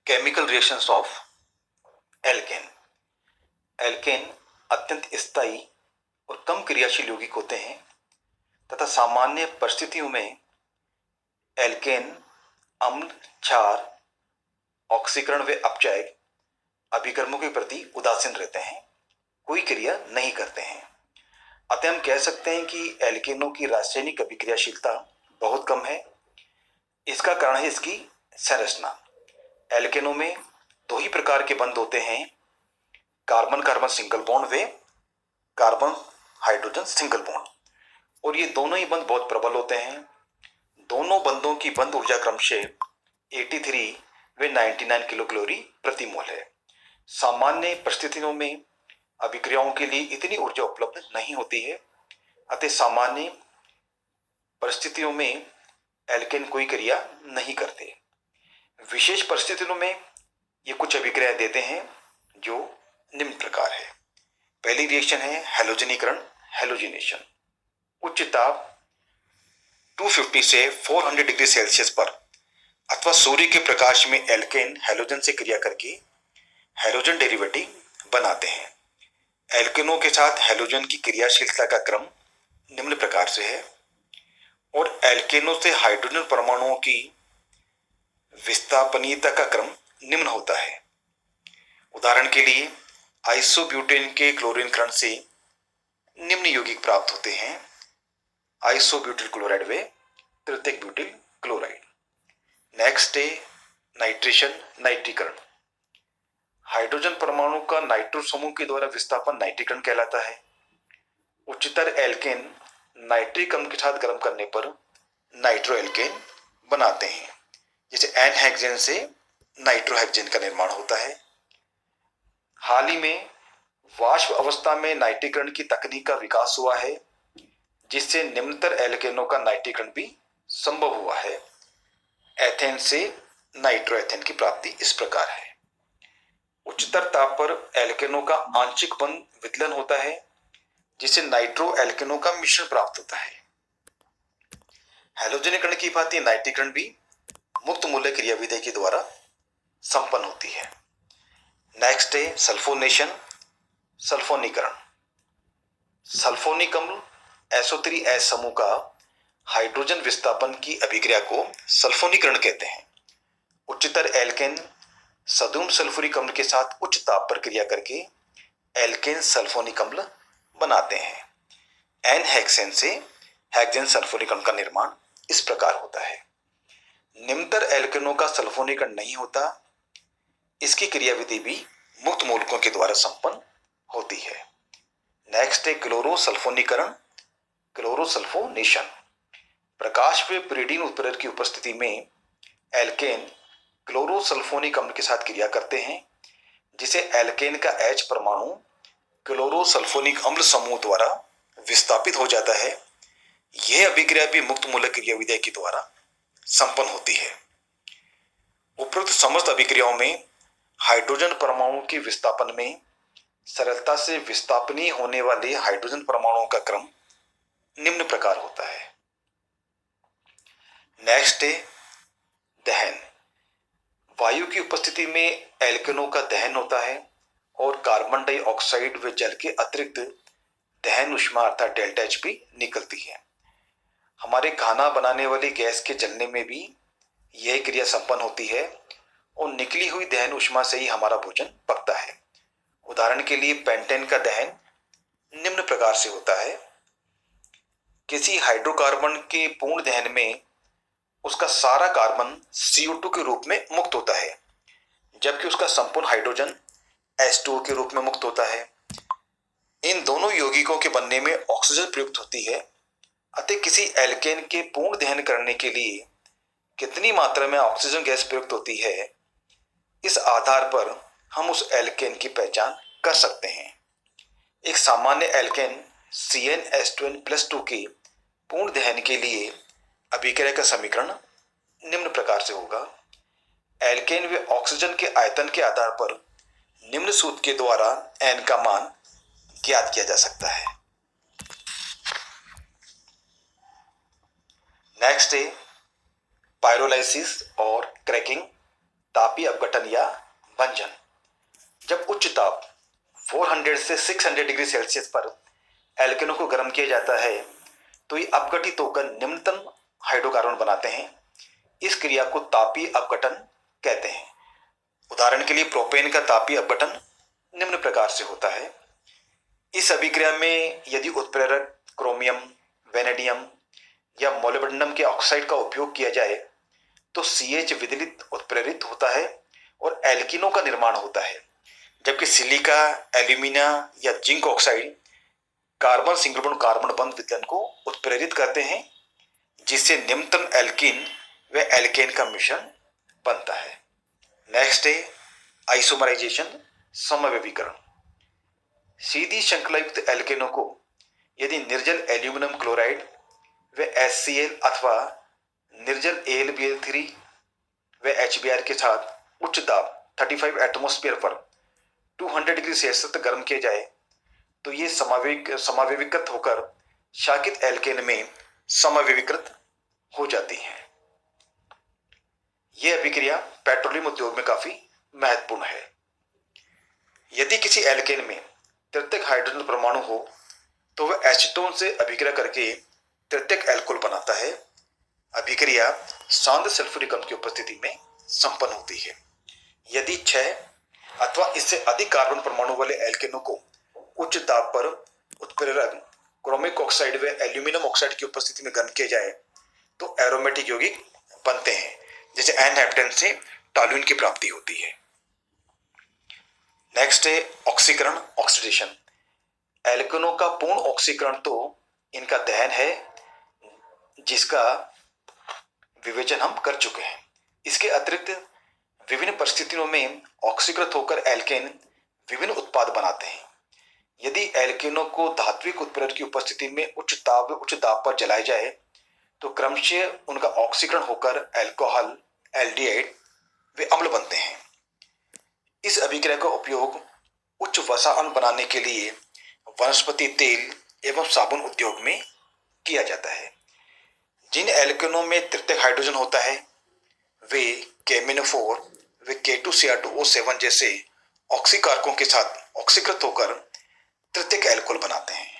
Chemical reactions of alkene. Alkene अत्यंत स्थायी और कम क्रियाशील यौगिक होते हैं तथा सामान्य परिस्थितियों में एल्केन अम्ल, क्षार, ऑक्सीकरण व अपचायक अभिकर्मों के प्रति उदासीन रहते हैं, कोई क्रिया नहीं करते हैं। अतः हम कह सकते हैं कि एल्केनों की रासायनिक अभिक्रियाशीलता बहुत कम है। इसका कारण है इसकी संरचना। एल्केनों में दो ही प्रकार के बंध होते हैं, कार्बन कार्बन सिंगल बॉन्ड व कार्बन हाइड्रोजन सिंगल बॉन्ड, और ये दोनों ही बंध बहुत प्रबल होते हैं। दोनों बंधों की बंध ऊर्जा क्रमशः 83 व 99 किलो कैलोरी प्रति मोल है। सामान्य परिस्थितियों में अभिक्रियाओं के लिए इतनी ऊर्जा उपलब्ध नहीं होती है, अतः सामान्य परिस्थितियों में एल्केन कोई क्रिया नहीं करते। विशेष परिस्थितियों में ये कुछ अभिक्रिया देते हैं जो निम्न प्रकार है। पहली रिएक्शन है हैलोजनीकरण, हैलोजिनेशन। उच्च ताप 250 से 400 डिग्री सेल्सियस पर अथवा सूर्य के प्रकाश में एल्केन हैलोजन से क्रिया करके हैलोजन डेरिवेटिव बनाते हैं। एल्केनों के साथ हैलोजन की क्रियाशीलता का क्रम निम्न प्रकार से है और एल्केनों से हाइड्रोजन परमाणुओं की विस्थापनीयता का क्रम निम्न होता है। उदाहरण के लिए आइसोब्यूटेन के क्लोरीनकरण से निम्न यौगिक प्राप्त होते हैं, आइसोब्यूटिल क्लोराइड व तृतीयक ब्यूटिल क्लोराइड। नेक्स्ट है नाइट्रेशन, नाइट्रीकरण। हाइड्रोजन परमाणु का नाइट्रो समूह के द्वारा विस्थापन नाइट्रीकरण कहलाता है। उच्चतर एल्केन नाइट्रिक अम्ल के साथ गर्म करने पर नाइट्रो एल्केन बनाते हैं, जैसे एन हेक्सेन से नाइट्रोहेक्सेन का निर्माण होता है। हाल ही में वाष्प अवस्था में नाइट्रीकरण की तकनीक का विकास हुआ है, जिससे निम्नतर एल्केनों का नाइट्रीकरण भी संभव हुआ है। एथेन से नाइट्रोएथेन की प्राप्ति इस प्रकार है। उच्चतर ताप पर एल्केनों का आंशिक बंध विदलन होता है, जिससे नाइट्रो एल्केनों का मिश्रण प्राप्त होता है। हैलोजनीकरण की भांति नाइट्रीकरण भी मुक्त मूल्य क्रियाविधि के द्वारा संपन्न होती है। नेक्स्ट है सल्फोनेशन, सल्फोनीकरण। सल्फोनिक अम्ल SO3H समूह का हाइड्रोजन विस्थापन की अभिक्रिया को सल्फोनीकरण कहते हैं। उच्चतर एल्केन सदुम सल्फ्यूरिक अम्ल के साथ उच्च ताप पर क्रिया करके एल्केन सल्फोनिक अम्ल बनाते हैं। एन हेक्सेन से हेक्सेन सल्फ्यूरिक अम्ल का निर्माण इस प्रकार होता है। निम्नतर एल्केनों का सल्फोनीकरण नहीं होता, इसकी क्रियाविधि भी मुक्त मूलकों के द्वारा संपन्न होती है। नेक्स्ट है क्लोरोसल्फोनीकरण, क्लोरोसल्फोनेशन। प्रकाश व pyridine उत्प्रेरक की उपस्थिति में एल्केन क्लोरोसल्फोनिक अम्ल के साथ क्रिया करते हैं, जिसे एल्केन का H परमाणु क्लोरोसल्फोनिक अम्ल समूह द्वारा विस्थापित हो जाता है। यह अभिक्रिया भी मुक्त मूलक क्रियाविधि के द्वारा संपन्न होती है। उपरोक्त समस्त अभिक्रियाओं में हाइड्रोजन परमाणु के विस्थापन में सरलता से विस्थापनीय होने वाले हाइड्रोजन परमाणुओं का क्रम निम्न प्रकार होता है। नेक्स्ट है दहन। वायु की उपस्थिति में एल्केनों का दहन होता है और कार्बन डाइऑक्साइड व जल के अतिरिक्त दहन उष्मा अर्थात डेल्टा H भी निकलती है। हमारे खाना बनाने वाली गैस के जलने में भी यह क्रिया संपन्न होती है और निकली हुई दहन उष्मा से ही हमारा भोजन पकता है। उदाहरण के लिए पेंटेन का दहन निम्न प्रकार से होता है। किसी हाइड्रोकार्बन के पूर्ण दहन में उसका सारा कार्बन CO2 के रूप में मुक्त होता है, जबकि उसका संपूर्ण हाइड्रोजन H2O के रूप में मुक्त होता है। इन दोनों यौगिकों के बनने में ऑक्सीजन प्रयुक्त होती है, अतः किसी एल्केन के पूर्ण दहन करने के लिए कितनी मात्रा में ऑक्सीजन गैस प्रयुक्त होती है, इस आधार पर हम उस एल्केन की पहचान कर सकते हैं। एक सामान्य एल्केन CnH2n+2 के पूर्ण दहन के लिए अभिक्रिया का समीकरण निम्न प्रकार से होगा। एल्केन व ऑक्सीजन के आयतन के आधार पर निम्न सूत्र के द्वारा n का मान ज्ञात किया जा सकता है। नेक्स्ट है पायरोलाइसिस और क्रैकिंग। तापीय अपघटन या भंजन। जब उच्च ताप 400 से 600 डिग्री सेल्सियस पर एल्केनों को गर्म किया जाता है तो ये अपघटित होकर निम्नतम हाइड्रोकार्बन बनाते हैं। इस क्रिया को तापीय अपघटन कहते हैं। उदाहरण के लिए प्रोपेन का तापीय अपघटन निम्न प्रकार से होता है। इस अभिक्रिया में यदि उत्प्रेरक क्रोमियम, वेनेडियम या मोलिब्डेनम के ऑक्साइड का उपयोग किया जाए तो CH विदलित उत्प्रेरित होता है और एल्कीनों का निर्माण होता है, जबकि सिलिका, एल्यूमिना या zinc oxide carbon single bond carbon बंध विदलन को उत्प्रेरित करते हैं, जिससे निम्नतम एल्कीन व एल्केन का मिश्रण बनता है। नेक्स्ट है आइसोमराइजेशन, समव्यवीकरण। सीधी श्रृंखलायुक्त एल्केनों को यदि निर्जल एल्यूमिनियम क्लोराइड व HCl अथवा निर्जल AlBl3 व HBr के साथ उच्च दाब 35 एटमॉस्फेयर पर 200 डिग्री सेल्सियस तक गर्म किया जाए तो ये समावेवीकृत होकर शाकित एल्केन में समावेवीकृत हो जाती है। यह अभिक्रिया पेट्रोलियम उद्योग में काफी महत्वपूर्ण है। यदि किसी एल्केन में तृतीयक हाइड्रोजन परमाणु हो तो वह एसीटोन से अभिक्रिया करके तृतीयक एल्कोहल बनाता है। अभिक्रिया सांद्र सल्फ्यूरिक अम्ल की उपस्थिति में संपन्न होती है। यदि 6 अथवा इससे अधिक कार्बन परमाणु वाले एल्केनों को उच्च दाब पर उत्प्रेरक क्रोमिक ऑक्साइड व एल्यूमिनियम ऑक्साइड की उपस्थिति में गर्म किया जाए तो एरोमेटिक यौगिक बनते हैं, जैसे N-हेप्टेन से टॉल्यूइन की प्राप्ति होती है। नेक्स्ट है ऑक्सीकरण, ऑक्सीडेशन। एल्केनों का पूर्ण ऑक्सीकरण तो इनका दहन है, जिसका विवेचन हम कर चुके हैं। इसके अतिरिक्त विभिन्न परिस्थितियों में ऑक्सीकृत होकर एल्केन विभिन्न उत्पाद बनाते हैं। यदि एल्केनों को धात्विक उत्प्रेरक की उपस्थिति में उच्च दाब पर जलाया जाए तो क्रमशः उनका ऑक्सीकरण होकर अल्कोहल, एल्डिहाइड वे अम्ल बनते हैं। इस अभिक्रिया का उपयोग उच्च वसा अम्ल बनाने के लिए वनस्पति तेल एवं साबुन उद्योग में किया जाता है। जिन एल्केनों में तृतीयक हाइड्रोजन होता है वे KMnO4 व K2Cr2O7 जैसे ऑक्सीकारकों के साथ ऑक्सीकृत होकर तृतीयक एल्कोहल बनाते हैं।